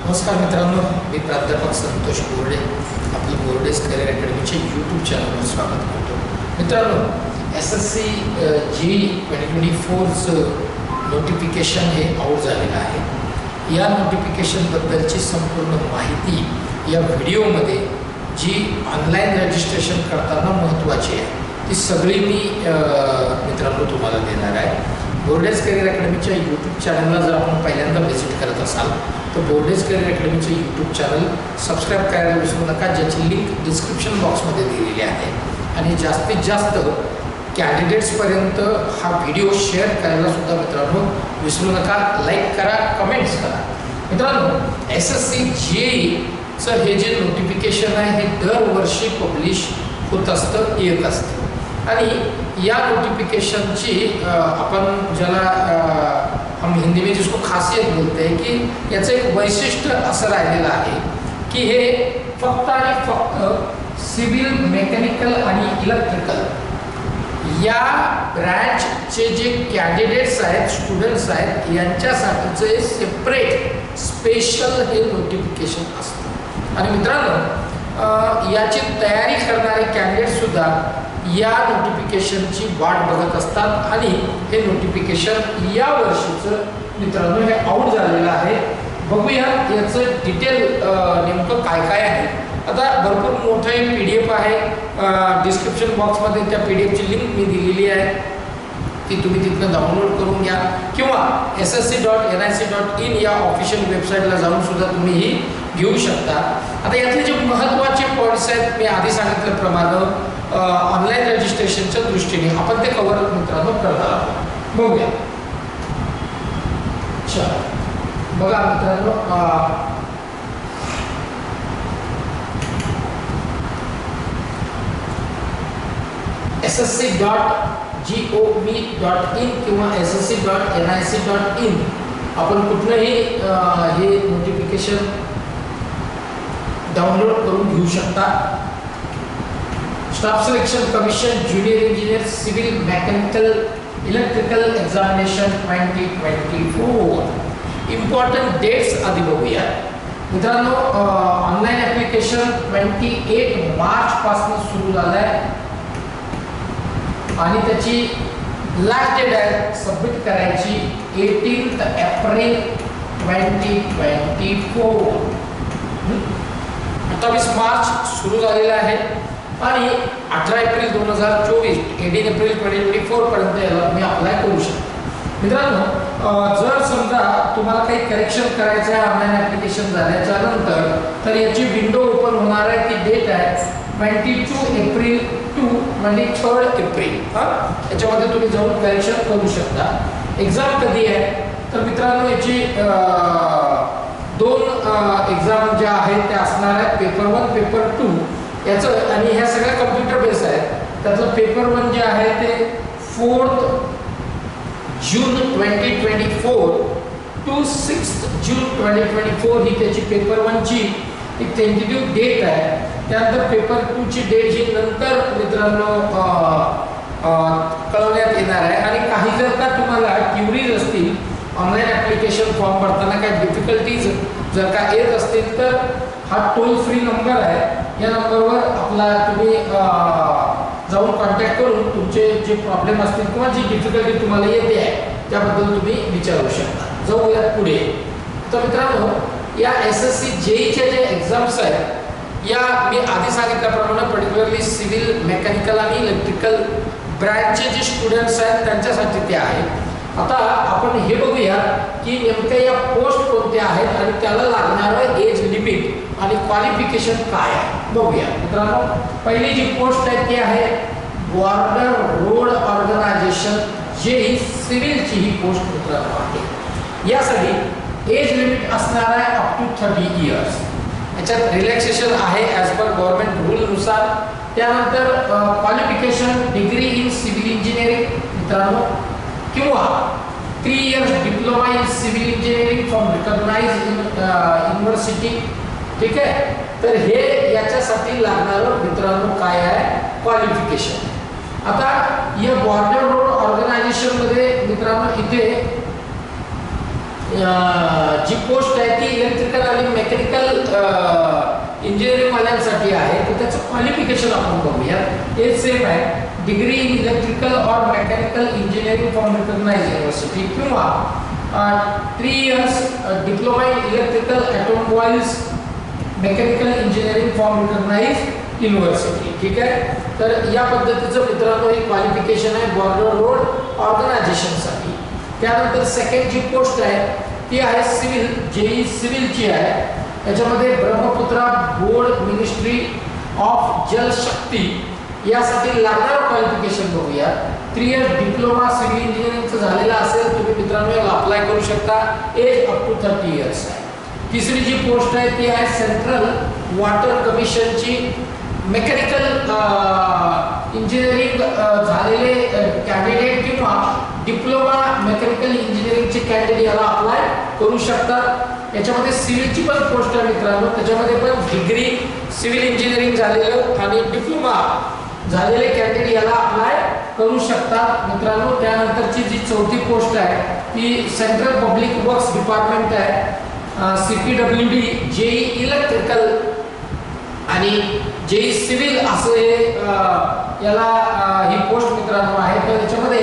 नमस्कार मित्रांनो, मी प्राध्यापक संतोष बोर्डे आपलं बोर्डेस करिअर अकॅडमीच्या यूट्यूब चॅनलवर स्वागत करतो. मित्रांनो, SSC JEE 2024चं नोटिफिकेशन हे आउट झालेलं आहे. या नोटिफिकेशनबद्दलची संपूर्ण माहिती या व्हिडिओमध्ये जी ऑनलाईन रजिस्ट्रेशन करताना महत्त्वाची आहे ती सगळी मी मित्रांनो तुम्हाला देणार आहे. बोर्डेस करिअर अकॅडमीच्या यूट्यूब चॅनलला जर आपण पहिल्यांदा व्हिजिट करत असाल तर बोर्डेस करिअर अकॅडमीचे यूट्यूब चॅनल सबस्क्राईब करायला विसरू नका, ज्याची लिंक डिस्क्रिप्शन बॉक्समध्ये दिलेली आहे. आणि जास्तीत जास्त कॅन्डिडेट्सपर्यंत हा व्हिडिओ शेअर करायला सुद्धा मित्रांनो विसरू नका. लाईक करा, कमेंट्स करा. मित्रांनो, SSC JEEचं हे जे नोटिफिकेशन आहे हे दरवर्षी पब्लिश होत असतं, येत असतं. आणि या नोटिफिकेशनची आपण ज्याला हम हिंदी में जिसको खासियत बोलते हैं कि याचं एक वैशिष्ट्य असं राहिलेलं आहे की हे फक्त आणि फक्त सिव्हिल, मेकॅनिकल आणि इलेक्ट्रिकल या ब्रँचचे जे कॅन्डिडेट्स आहेत, स्टुडंट्स आहेत, यांच्यासाठीचं सेपरेट स्पेशल हे नोटिफिकेशन असतं. आणि मित्रांनो, याची तयारी करणारे कॅन्डिडेटसुद्धा या नोटिफिकेशनची वाट बघत असतात. आणि हे नोटिफिकेशन या वर्षीचं मित्रांनो हे आउट झालेलं आहे. बघूया याचं डिटेल नेमकं काय काय आहे. आता भरपूर मोठं एक PDF आहे, डिस्क्रिप्शन बॉक्समध्ये त्या PDFची लिंक मी दिलेली आहे, ती तुम्ही तिथनं डाउनलोड करून घ्या किंवा ssc.nic.in या ऑफिशियल वेबसाईटला जाऊन सुद्धा तुम्ही ही घेऊ शकता. आता यातले जे महत्त्वाचे पॉईंट्स आहेत मी आधी सांगितल्याप्रमाणे ऑनलाईन रजिस्ट्रेशनच्या दृष्टीने आपण ते कव्हर मित्रांनो करणार आहोत. बघूया. चला बघा मित्रांनो, ssc.gov.in किंवा ssc.nic.in आपण कुठलंही हे नोटिफिकेशन डाउनलोड करून घेऊ शकता. Staff selection commission junior engineer civil mechanical electrical examination 2024 important dates आधी बघूया. मित्रांनो, ऑनलाईन ॲप्लिकेशन 28 मार्च पासून सुरू झालं आहे आणि त्याची लास्ट डेट आहे सबमिट करायची 18 एप्रिल 2024. 28 मार्च सुरू झालेला आहे आणि 18 एप्रिल 2024 18 एप्रिल 2024 पर्यंत याला तुम्ही अप्लाय करू शकता. मित्रांनो, जर समजा तुम्हाला काही करेक्शन करायचं आहे ऑनलाईन ॲप्लिकेशन झाल्याच्या नंतर तर याची विंडो ओपन होणार आहे. ती डेट आहे 22 एप्रिल टू 23 एप्रिल. याच्यामध्ये तुम्ही जाऊन करेक्शन करू शकता. एक्झाम कधी आहे तर मित्रांनो याची दोन एक्झाम ज्या आहेत त्या असणार आहेत, पेपर 1 पेपर 2 याचं. आणि ह्या सगळ्या कम्प्युटर बेस आहेत. त्यातलं पेपर 1 जे आहे ते 4 जून 2024 टू 6 जून 2024 ही त्याची पेपर 1ची एक टेंटेटिव्ह डेट आहे. त्यानंतर पेपर 2ची डेट ही नंतर मित्रांनो कळवण्यात येणार आहे. आणि काही जर का तुम्हाला क्युरीज असतील ऑनलाईन ॲप्लिकेशन फॉर्म भरताना काही डिफिकल्टीज जर का येत असतील तर हा टोल फ्री नंबर आहे. या नंबरवर आपला तुम्ही जाऊन कॉन्टॅक्ट करून तुमचे जे प्रॉब्लेम असतील किंवा जी डिफिकल्टी तुम्हाला येते आहे त्याबद्दल तुम्ही विचारू शकता. जाऊया पुढे. तर मित्रांनो, या SSC JEEच्या जे एक्झाम्स आहेत या मी आधी सांगितल्याप्रमाणे पर्टिक्युलरली सिव्हिल, मेकॅनिकल आणि इलेक्ट्रिकल ब्रँचचे जे स्टुडंट्स आहेत त्यांच्यासाठी ते आहेत. आता आपण हे बघूया की नेमक्या या पोस्ट कोणत्या आहेत आणि त्याला लागणारं एज लिमिट आणि क्वालिफिकेशन काय आहे बघूया. मित्रांनो, पहिली जी पोस्ट आहे ती आहे बॉर्डर रोड ऑर्गनायझेशन JEE सिव्हिलची ही पोस्ट मित्रांनो आहे. यासाठी एज लिमिट असणार आहे अप टू 30 इयर्स. याच्यात रिलॅक्सेशन आहे ॲज पर गव्हर्नमेंट रूलनुसार. त्यानंतर qualification degree in civil engineering मित्रांनो किंवा 3 years diploma in civil engineering from recognised university. ठीक आहे. तर हे याच्यासाठी लागणारं मित्रांनो काय आहे क्वालिफिकेशन. आता या बॉर्डर रोड ऑर्गनायझेशनमध्ये मित्रांनो इथे जी पोस्ट आहे ती इलेक्ट्रिकल आणि मेकॅनिकल इंजिनिअरिंग वाल्यांसाठी आहे. तर त्याचं क्वालिफिकेशन आपण बघूया. हे सेम आहे, डिग्री इन इलेक्ट्रिकल और mechanical engineering from recognised university किंवा 3 years diploma in electrical automobiles mechanical engineering from recognised university. ठीक आहे. तर या पद्धतीचं मित्रांनो हे क्वालिफिकेशन आहे बॉर्डर रोड ऑर्गनायझेशनसाठी. त्यानंतर सेकंड जी पोस्ट आहे ती आहे सिव्हिल, जेई सिव्हिलची आहे. त्याच्यामध्ये ब्रह्मपुत्रा बोर्ड मिनिस्ट्री ऑफ जलशक्ती यासाठी लागणारं क्वालिफिकेशन बघूया. 3 years डिप्लोमा सिव्हिल इंजिनिअरिंगचं झालेला असेल तुम्ही मित्रांनो याला अप्लाय करू शकता. एज अप टू 30 years आहे. तिसरी जी पोस्ट आहे ती आहे सेंट्रल वॉटर कमिशनची मेकॅनिकल इंजिनिअरिंग झालेले कॅन्डिडेट किंवा डिप्लोमा मेकॅनिकल इंजिनिअरिंगचे कॅन्डिडेट याला अप्लाय करू शकतात. याच्यामध्ये सिव्हिलची पण पोस्ट आहे मित्रांनो, त्याच्यामध्ये पण डिग्री सिव्हिल इंजिनिअरिंग झालेलं आणि डिप्लोमा झालेले कॅन्डिडेट याला अप्लाय करू शकतात मित्रांनो. त्यानंतरची जी चौथी पोस्ट आहे ती सेंट्रल पब्लिक वर्क्स डिपार्टमेंट आहे. CPWD जेई इलेक्ट्रिकल आणि जेई सिव्हिल असं हे याला ही पोस्ट मित्रांनो आहे. तर याच्यामध्ये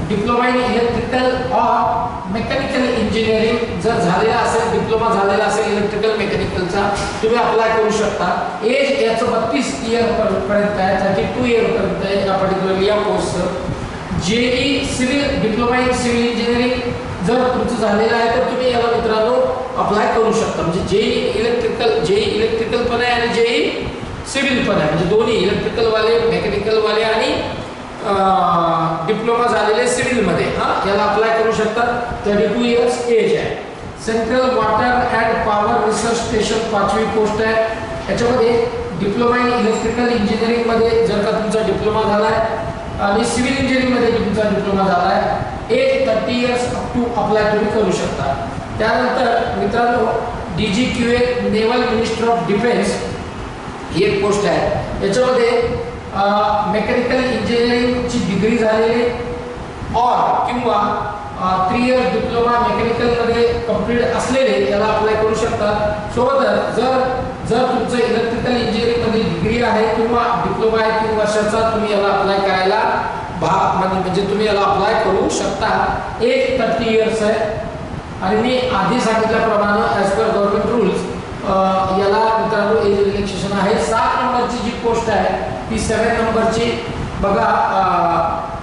डिप्लोमा इन इलेक्ट्रिकल और मेकॅनिकल इंजिनिअरिंग जर झालेला असेल, डिप्लोमा झालेला असेल इलेक्ट्रिकल मेकॅनिकलचा, तुम्ही अप्लाय करू शकता. एज याचं 32 year पर्यंत आहे, 32 year पर्यंत आहे या पर्टिक्युलरली या कोर्सचं. JE civil diploma in civil engineering जर तुमचं झालेलं आहे तर तुम्ही याला मित्रांनो अप्लाय करू शकता. म्हणजे जेई इलेक्ट्रिकल पण आहे आणि जेई सिव्हिल पण आहे, म्हणजे दोन्ही इलेक्ट्रिकल वाले मेकॅनिकल वाले आणि डिप्लोमा झालेले सिव्हिलमध्ये याला अप्लाय करू शकतात. 32 years एज आहे. Central water and power research station 5वी पोस्ट आहे. याच्यामध्ये डिप्लोमा इन इलेक्ट्रिकल इंजिनिअरिंगमध्ये जर का तुमचा डिप्लोमा झाला आहे आणि सिव्हिल इंजिनिअरिंगमध्ये तुमचा डिप्लोमा झाला आहे, age 30 years up to apply तुम्ही करू शकता. त्यानंतर मित्रांनो DGQA naval minister of defence ही एक पोस्ट आहे. याच्यामध्ये मेकॅनिकल इंजिनिअरिंगची डिग्री झालेली और किंवा 3 years डिप्लोमा मेकॅनिकलमध्ये कंप्लीट असलेले याला अप्लाय करू शकतात. सोबतच जर तुमचं इलेक्ट्रिकल इंजिनिअरिंगमध्ये डिग्री आहे किंवा डिप्लोमा आहे 3 वर्षाचा, तुम्ही याला अप्लाय करायला म्हणजे तुम्ही याला अप्लाय करू शकता. एज 30 years आहे. आणि मी आधी सांगितल्याप्रमाणे ॲज पर गव्हर्नमेंट रूल्स याला मित्रांनो एज रिलॅक्सेशन आहे. 7 नंबरची जी पोस्ट आहे ती 7 नंबरची बघा.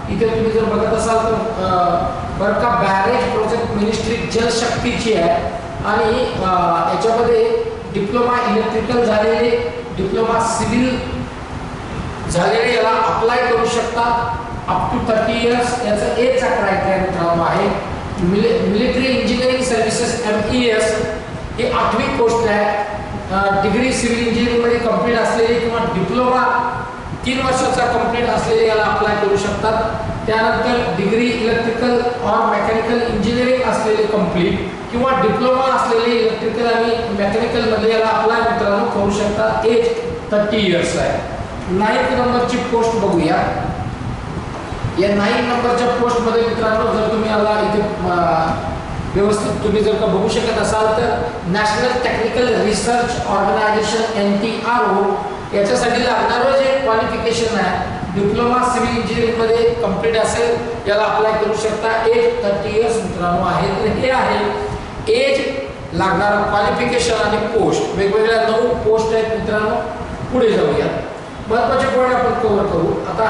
इथे तुम्ही जर बघत असाल तर बरं का बॅरेज प्रोजेक्ट मिनिस्ट्री जलशक्तीची आहे आणि याच्यामध्ये डिप्लोमा इलेक्ट्रिकल झालेले, डिप्लोमा सिव्हिल झालेले याला अप्लाय करू शकतात. अप टू 30 years याचं एजचा क्रायटेरिया मित्रांनो आहे. मिलिटरी इंजिनिअरिंग सर्व्हिसेस MES ही 8वी पोस्ट आहे. डिग्री सिव्हिल इंजिनिअरिंगमध्ये कंप्लीट असलेले किंवा डिप्लोमा 3 वर्षाचा कंप्लीट असलेले याला अप्लाय करू शकतात. त्यानंतर डिग्री इलेक्ट्रिकल और मेकॅनिकल इंजिनिअरिंग असलेले कंप्लीट किंवा डिप्लोमा असलेले इलेक्ट्रिकल आणि मेकॅनिकलमध्ये याला अप्लाय मित्रांनो करू शकतात. एज 30 years आहे. 9th नंबरची पोस्ट बघूया. या 9 नंबरच्या पोस्टमध्ये मित्रांनो जर तुम्ही याला इथे व्यवस्थित तुम्ही जर का बघू शकत असाल तर national technical research organisation NTRO याच्यासाठी लागणारं जे क्वालिफिकेशन आहे डिप्लोमा सिव्हिल इंजिनिअरिंगमध्ये कंप्लीट असेल याला अप्लाय करू शकता. एज 30 years मित्रांनो आहे. तर हे आहे एज लागणारं क्वालिफिकेशन आणि पोस्ट. वेगवेगळ्या 9 पोस्ट आहेत मित्रांनो. पुढे जाऊया. महत्त्वाचे पॉईंट आपण कव्हर करू. आता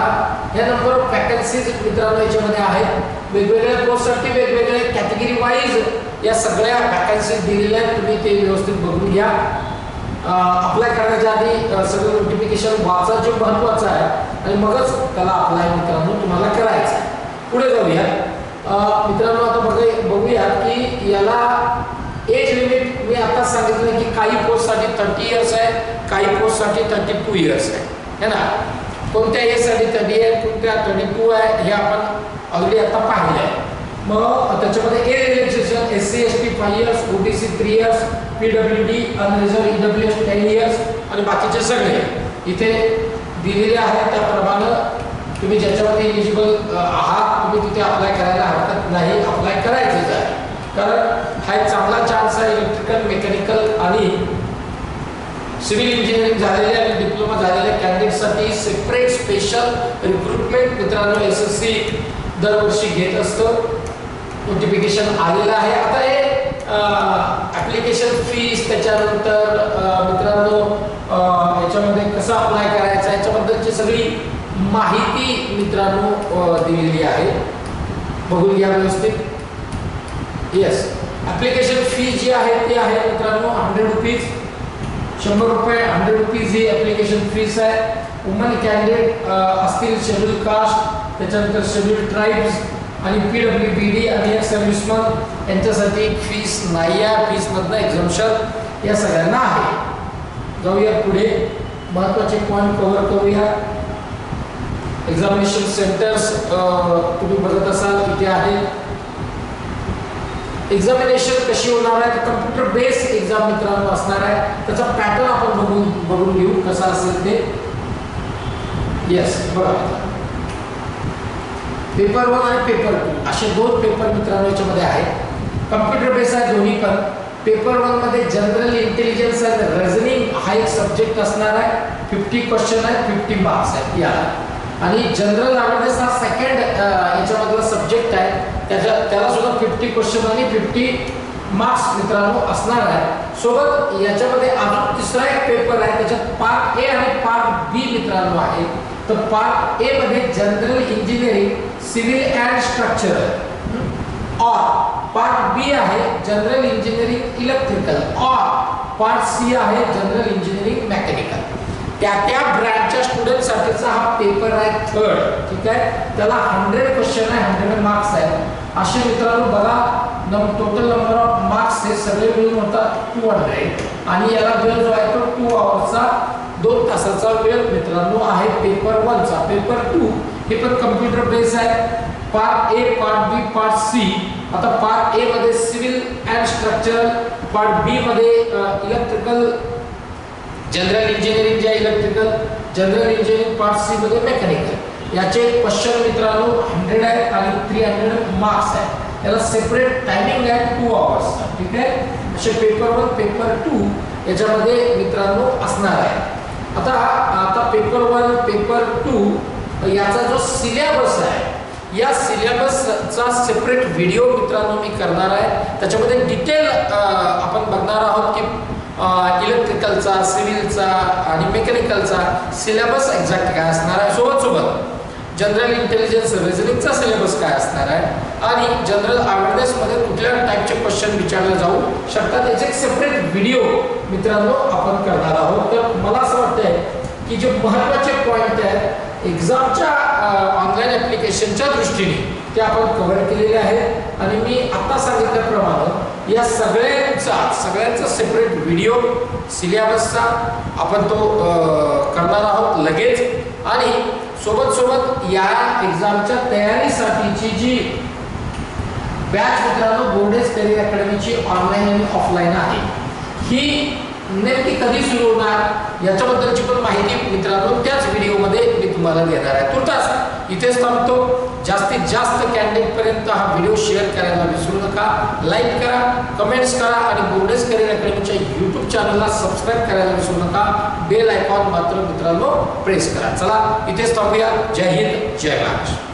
या नंबर ऑफ वॅकन्सीज मित्रांनो याच्यामध्ये आहेत. वेगवेगळ्या पोस्टसाठी वेगवेगळ्या कॅटेगरी वाईज या सगळ्या वॅकन्सीज दिलेल्या आहेत. तुम्ही ते व्यवस्थित बघून घ्या. अप्लाय करण्याच्या आधी सगळं नोटिफिकेशन वाचा जे महत्त्वाचं आहे आणि मगच त्याला अप्लाय मित्रांनो तुम्हाला करायचं आहे. पुढे जाऊया मित्रांनो. आता बघूया की याला एज लिमिट मी आता सांगितलं की काही पोस्टसाठी 30 years आहे, काही पोस्टसाठी 32 years आहे ना. कोणत्या एजसाठी 30 आहे, कोणत्या 32 आहे हे आपण ऑलरेडी आता पाहिलं आहे. मग त्याच्यामध्ये age relaxation SC ST 5 years, OBC 3 years, PWD unreserved EWS 10 years आणि बाकीचे सगळे इथे दिलेले आहेत. त्याप्रमाणे तुम्ही ज्याच्यामध्ये एलिजिबल आहात तुम्ही तिथे अप्लाय करायला हरकत नाही. अप्लाय करायचंच आहे. कारण हा एक चांगला चान्स आहे. इलेक्ट्रिकल, मेकॅनिकल आणि सिव्हिल इंजिनिअरिंग झालेले आणि डिप्लोमा झालेल्या कॅन्डिडेटसाठी सेपरेट स्पेशल रिक्रुटमेंट मित्रांनो SSC दरवर्षी घेत असतं. नोटिफिकेशन आलेलं आहे. आता हे ॲप्लिकेशन फीस, त्याच्यानंतर मित्रांनो याच्यामध्ये कसं अप्लाय करायचं याच्याबद्दलची सगळी माहिती मित्रांनो दिलेली आहे. बघून घ्या व्यवस्थित. येस, ॲप्लिकेशन फी जी आहे ती आहे मित्रांनो 100 रुपीज, 100 रुपये 100 रुपीज ही ॲप्लिकेशन फीस आहे. वुमन कॅन्डिडेट असतील शेड्यूल कास्ट, त्याच्यानंतर शेड्यूल ट्राईब्स आणि PWBD आणि सर्व्हिसमन यांच्यासाठी फीस नाही आहे. फीसमधनं एक्झम्पशन या सगळ्यांना आहे. जाऊया पुढे, महत्त्वाचे पॉईंट कव्हर करूया. एक्झामिनेशन सेंटर्स तुम्ही बघत असाल इथे आहे. एक्झामिनेशन कशी होणार आहे, कम्प्युटर बेस्ड एक्झाम मित्रांनो असणार आहे. त्याचा पॅटर्न आपण बघून घेऊ कसा असेल ते. येस, बघा, पेपर 1 आणि पेपर 2 असे 2 पेपर मित्रांनो याच्यामध्ये आहेत. कम्प्युटर बेस्ड आहे दोन्ही पण. पेपर 1 मध्ये जनरल इंटेलिजन्स आणि रिझनिंग हा एक सब्जेक्ट असणार आहे. 50 क्वेश्चन आहे, 50 मार्क्स आहेत याला. आणि जनरल अवेअरनेस हा सेकंड याच्यामधला सब्जेक्ट आहे. त्याला सुद्धा 50 क्वेश्चन आणि 50 मार्क्स मित्रांनो असणार आहे. सोबत याच्यामध्ये अजून तिसरा एक पेपर आहे, त्याच्यात पार्ट ए आणि पार्ट बी मित्रांनो आहे. तर पार्ट ए मध्ये general engineering, civil and structural, और पार्ट बी आहे जनरल इंजिनिअरिंग इलेक्ट्रिकल, और पार्ट सी आहे जनरल इंजिनिअरिंग मेकॅनिकल. त्या ब्रँचच्या स्टुडंटसाठीचा हा पेपर आहे थर्ड. ठीक आहे, त्याला 100 क्वेश्चन आहे, 100 मार्क्स आहे. असे मित्रांनो बघा, टोटल नंबर ऑफ मार्क्स हे सगळे मिळून होतात 200 आणि याला वेळ जो आहे तो 2 आवर्सचा 2 तासाचा वेळ मित्रांनो आहे पेपर 1 चा. पेपर 2 हे पण कम्प्युटर बेस आहे. Part A, part B, part C. आता पार्ट ए मध्ये civil and structural, part B मध्ये इलेक्ट्रिकल, जनरल इंजिनिअरिंग जे electrical, general engineering part C मध्ये मेकॅनिकल. याचे क्वेश्चन मित्रांनो 100 आहेत आणि 300 मार्क्स आहे. याला सेपरेट टायमिंग आहे 2 आवर्सचा. ठीक आहे, असे पेपर 1, पेपर 2 याच्यामध्ये मित्रांनो असणार आहे. आता पेपर 1, पेपर 2 याचा जो सिलेबस आहे, या सिलेबसचा सेपरेट व्हिडिओ मित्रांनो मी करणार आहे. त्याच्यामध्ये डिटेल आपण बघणार आहोत की इलेक्ट्रिकलचा, सिव्हिलचा आणि मेकॅनिकलचा सिलेबस एक्झॅक्ट काय असणार आहे. सोबत जनरल इंटेलिजन्स, रिझनिंगचा सिलेबस काय असणार आहे आणि जनरल अवेअरनेसमध्ये कुठल्या टाईपचे क्वेश्चन विचारले जाऊ शकतात याचे एक सेपरेट व्हिडिओ मित्रांनो आपण करणार आहोत. तर मला असं वाटतंय की जे महत्त्वाचे पॉईंट आहेत एक्झामच्या ऑनलाईन ॲप्लिकेशनच्या दृष्टीने ते आपण कव्हर केलेले आहेत. आणि मी आता सांगितल्याप्रमाणे या सगळ्यांचा सेपरेट व्हिडिओ सिलेबसचा आपण तो करणार आहोत लगेच. आणि सोबत या एक्झामच्या तयारीसाठीची जी बॅच मित्रांनो बोर्डेस करिअर अकॅडमीची ऑनलाईन आणि ऑफलाईन आहे, ही नेमकी कधी सुरू होणार याच्याबद्दलची पण माहिती मित्रांनो त्याच व्हिडिओमध्ये मी तुम्हाला देणार आहे. तुर्तास इथेच थांबतो. जास्तीत जास्त कॅन्डिडेटपर्यंत हा व्हिडिओ शेअर करायला विसरू नका. लाईक करा, कमेंट्स करा आणि बोर्डेस करिअर अकॅडमीच्या यूट्यूब चॅनलला सबस्क्राईब करायला विसरू नका. बेल आयकॉन मात्र मित्रांनो प्रेस करा. चला इथेच थांबूया. जय हिंद, जय महाराष्ट्र.